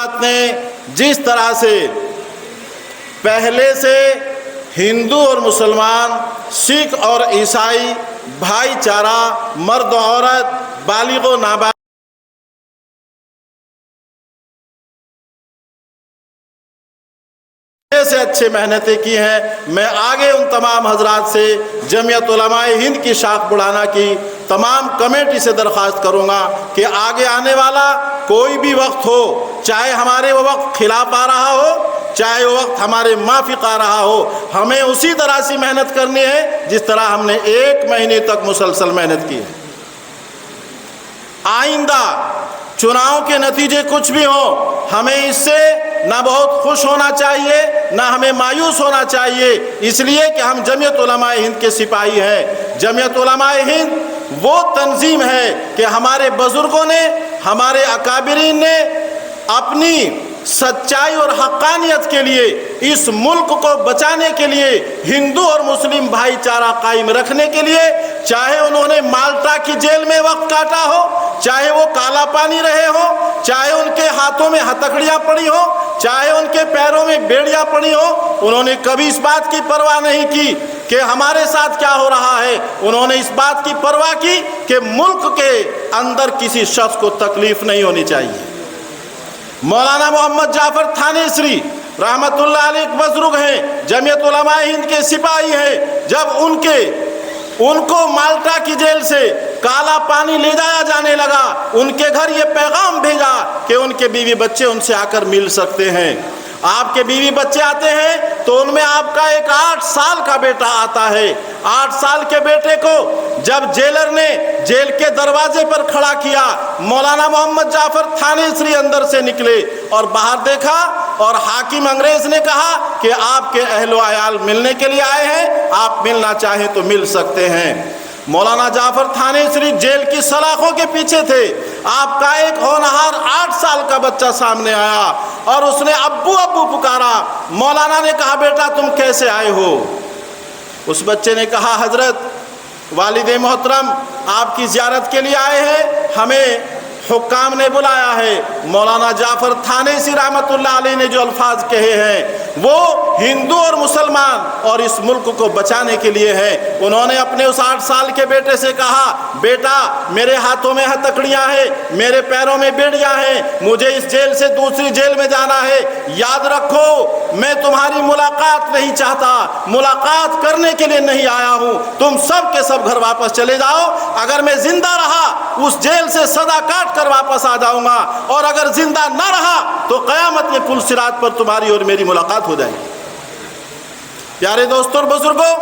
حضرات نے جس طرح سے پہلے سے ہندو اور مسلمان، سکھ اور عیسائی بھائی چارہ، مرد و عورت، بالغ و نابالغ سے اچھے محنتیں کی ہیں، میں آگے ان تمام حضرات سے جمعیت علماء ہند کی شاخ بڑھانا کی تمام کمیٹی سے درخواست کروں گا کہ آگے آنے والا کوئی بھی وقت ہو، چاہے ہمارے وہ وقت خلاف آ رہا ہو، چاہے وہ وقت ہمارے موافق آ رہا ہو، ہمیں اسی طرح سے محنت کرنی ہے جس طرح ہم نے 1 مہینے تک مسلسل محنت کی ہے۔ آئندہ چناؤ کے نتیجے کچھ بھی ہوں، ہمیں اس سے نہ بہت خوش ہونا چاہیے نہ ہمیں مایوس ہونا چاہیے، اس لیے کہ ہم جمعیت علماء ہند کے سپاہی ہیں۔ جمعیت علماء ہند وہ تنظیم ہے کہ ہمارے بزرگوں نے، ہمارے اکابرین نے اپنی سچائی اور حقانیت کے لیے، اس ملک کو بچانے کے لیے، ہندو اور مسلم بھائی چارہ قائم رکھنے کے لیے، چاہے انہوں نے مالٹا کی جیل میں وقت کاٹا ہو، چاہے وہ کالا پانی رہے ہو، چاہے ان کے ہاتھوں میں ہتکڑیاں پڑی ہو، چاہے ان کے پیروں میں بیڑیاں پڑی ہو، انہوں نے کبھی اس بات کی پرواہ نہیں کی کہ ہمارے ساتھ کیا ہو رہا ہے۔ انہوں نے اس بات کی پرواہ کی کہ ملک کے اندر کسی شخص کو تکلیف نہیں ہونی چاہیے۔ مولانا محمد جعفر تھانیسری رحمت اللہ علیہ ایک بزرگ ہیں، جمعیت علماء ہند کے سپاہی ہیں، جب ان کو مالٹا کی جیل سے کالا پانی لے جایا جانے لگا، ان کے گھر یہ پیغام بھیجا کہ ان کے بیوی بچے ان سے آ کر مل سکتے ہیں۔ آپ کے بیوی بچے آتے ہیں تو ان میں آپ کا ایک 8 سال کا بیٹا آتا ہے۔ 8 سال کے بیٹے کو جب جیلر نے جیل کے دروازے پر کھڑا کیا، مولانا محمد جعفر تھانیسری اندر سے نکلے اور باہر دیکھا، اور حاکم انگریز نے کہا کہ آپ کے اہل و عیال ملنے کے لیے آئے ہیں، آپ ملنا چاہیں تو مل سکتے ہیں۔ مولانا جعفر تھانیسری جیل کی سلاخوں کے پیچھے تھے، آپ کا ایک ہونہار 8 سال کا بچہ سامنے آیا اور اس نے ابو ابو پکارا۔ مولانا نے کہا بیٹا تم کیسے آئے ہو؟ اس بچے نے کہا حضرت والد محترم آپ کی زیارت کے لیے آئے ہیں، ہمیں حکام نے بلایا ہے۔ مولانا جعفر تھانیسری رحمت اللہ علیہ نے جو الفاظ کہے ہیں وہ ہندو اور مسلمان اور اس ملک کو بچانے کے لیے ہیں۔ انہوں نے اپنے اس 8 سال کے بیٹے سے کہا بیٹا میرے ہاتھوں میں ہتکڑیاں ہیں، میرے پیروں میں بیڑیاں ہیں، مجھے اس جیل سے دوسری جیل میں جانا ہے، یاد رکھو میں تمہاری ملاقات نہیں چاہتا، ملاقات کرنے کے لیے نہیں آیا ہوں، تم سب کے سب گھر واپس چلے جاؤ۔ اگر میں زندہ رہا اس جیل سے سزا کاٹ کر واپس آ جاؤں گا، اور اگر زندہ نہ رہا تو قیامت میں پل صراط پر تمہاری اور میری ملاقات ہو جائے گی۔ پیارے دوستوں اور بزرگوں،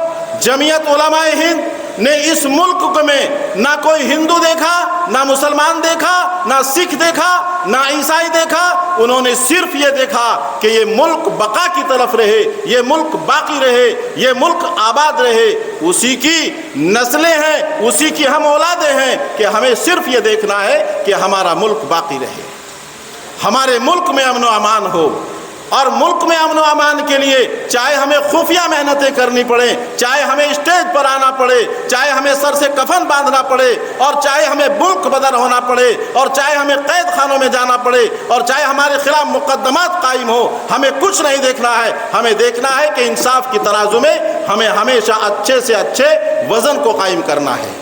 جمعیت علماء ہند نے اس ملک میں نہ کوئی ہندو دیکھا، نہ مسلمان دیکھا، نہ سکھ دیکھا، نہ عیسائی دیکھا، انہوں نے صرف یہ دیکھا کہ یہ ملک بقا کی طرف رہے، یہ ملک باقی رہے، یہ ملک آباد رہے، اسی کی نسلیں ہیں، اسی کی ہم اولادیں ہیں کہ ہمیں صرف یہ دیکھنا ہے کہ ہمارا ملک باقی رہے، ہمارے ملک میں امن و امان ہو۔ اور ملک میں امن و امان کے لیے چاہے ہمیں خفیہ محنتیں کرنی پڑیں، چاہے ہمیں اسٹیج پر آنا پڑے، چاہے ہمیں سر سے کفن باندھنا پڑے، اور چاہے ہمیں ملک بدر ہونا پڑے، اور چاہے ہمیں قید خانوں میں جانا پڑے، اور چاہے ہمارے خلاف مقدمات قائم ہو، ہمیں کچھ نہیں دیکھنا ہے، ہمیں دیکھنا ہے کہ انصاف کی ترازو میں ہمیں ہمیشہ اچھے سے اچھے وزن کو قائم کرنا ہے۔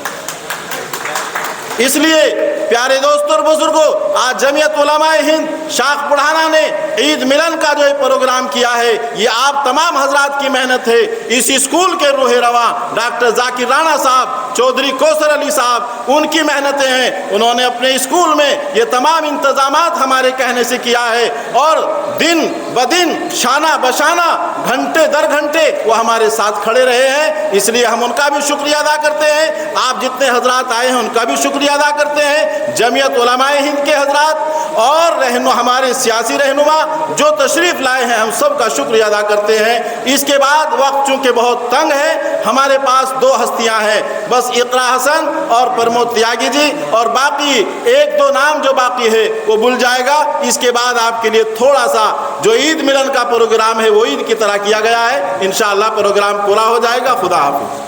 اس لیے پیارے دوستوں اور بزرگوں، آج جمعیت علماء ہند شاخ بڑھانا نے عید ملن کا جو پروگرام کیا ہے، یہ آپ تمام حضرات کی محنت ہے۔ اس اسکول کے روح رواں ڈاکٹر ذاکر رانا صاحب، چودھری کوثر علی صاحب، ان کی محنتیں ہیں، انہوں نے اپنے اسکول میں یہ تمام انتظامات ہمارے کہنے سے کیا ہے، اور دن بدن شانہ بشانہ گھنٹے در گھنٹے وہ ہمارے ساتھ کھڑے رہے ہیں، اس لیے ہم ان کا بھی شکریہ ادا کرتے ہیں۔ آپ جتنے حضرات آئے ہیں ان کا بھی شکریہ ادا کرتے ہیں۔ جمعیت علماء ہند کے حضرات اور ہمارے سیاسی رہنما جو تشریف لائے ہیں، ہم سب کا شکریہ ادا کرتے ہیں۔ اس کے بعد وقت چونکہ بہت تنگ ہے، ہمارے پاس 2 ہستیاں ہیں بس، اقرا حسن اور پرمود تیاگی جی، اور باقی 1-2 نام جو باقی ہے وہ بھول جائے گا۔ اس کے بعد آپ کے لیے تھوڑا سا جو عید ملن کا پروگرام ہے وہ عید کی طرح کیا گیا ہے، انشاءاللہ پروگرام پورا ہو جائے گا۔ خدا حافظ۔